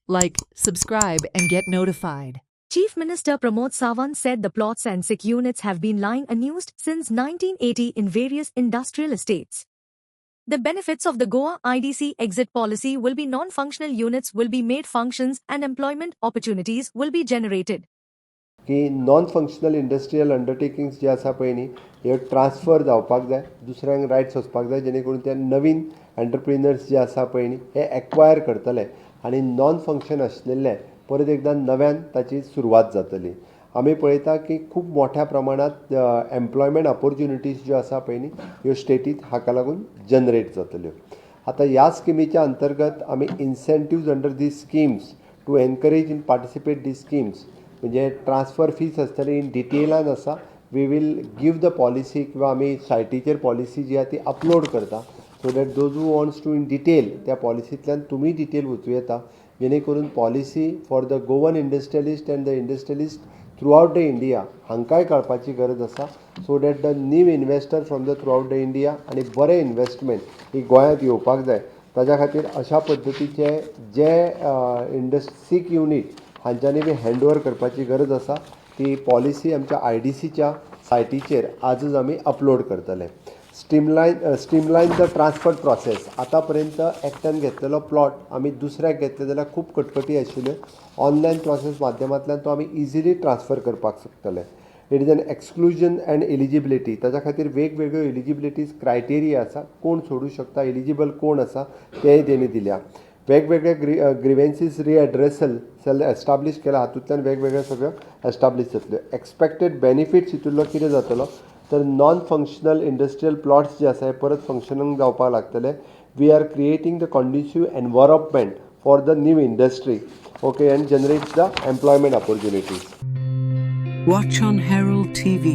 Like, subscribe, and get notified. Chief Minister Pramod Sawant said the plots and SIC units have been lying unused since 1980 in various industrial estates. The benefits of the Goa IDC exit policy will be non-functional units will be made functions and employment opportunities will be generated. की non functional industrial undertakings जे आसा पळय न्ही हे transfer जावपाक जाय, दुसऱ्यांक rights वचपाक जाय, जेणे करून ते नवीन एंटरप्रिनर्स जे आसा पळय न्ही हे एक्वायर करतले आनी नॉन फंक्शन आशिल्ले परत एकदां नव्यान ताची सुरवात जातली. आमी पळयता की खूब मोठ्या प्रमाणात एम्प्लॉयमेंट ऑपॉर्च्युनिटीज ज्यो आसा पळय न्ही ह्यो स्टेटींत हाका लागून जनरेट जातल्यो. आतां ह्या स्किमीच्या अंतर्गत आमी incentives under these schemes to encourage in participate these schemes म्हणजे ट्रान्सफर फीज आसतली इन डिटेलान आसा. We will give the policy किंवा आमी सायटीचेर पॉलिसी जी आसा ती अपलोड करता so that those who wants to in detail त्या पॉलिसींतल्यान तुमी डिटेल वचूं येता जेणे करून policy for the Goan industrialist and the industrialist throughout the India हांकांय कळपाची गरज आसा सो दॅट द नीव investor from the through out the India आनी बरें इन्वेस्टमेंट ही गोंयांत येवपाक जाय. ताच्या खातीर अशा पद्दतीचे जे सिक युनीट हांच्यांनी बी हँड ओवर करपाची गरज आसा ती पॉलिसी आमच्या IDCच्या सायटीचेर आजच आमी अपलोड करतले. स्ट्रीमलायन द ट्रान्सफर प्रोसेस. आतां पर्यंत एकट्यान घेतलेलो प्लॉट आमी दुसऱ्याक घेतले जाल्यार खूब कटकटी आशिल्ल्यो. ऑनलायन प्रोसेस माध्यमांतल्यान तो आमी इजिली ट्रान्सफर करपाक शकतले. It is an exclusion end eligibility. ताच्या खातीर वेगवेगळ्यो एलिजिबिलिटीज क्रायटेरिया आसा, कोण सोडूं शकता, एलिजिबल कोण आसा तेंय तेणी दिल्या. वेगवेगळे ग्रिवेन्सीस रिएड्रेसल सेल एस्टाब्लीश केला, हातूंतल्यान वेगवेगळ्यो सगळ्यो एस्टाब्लीश जातल्यो. एक्सपेक्टेड बेनिफिट्स हितूंतलो कितें जातलो तर नॉन फंक्शनल इंडस्ट्रियल प्लॉट्स जे आसा हे परत फंक्शनिंग जावपाक लागतले. We are creating the conducive environment for the new industry okay and generates the employment opportunities. Watch on Herald TV.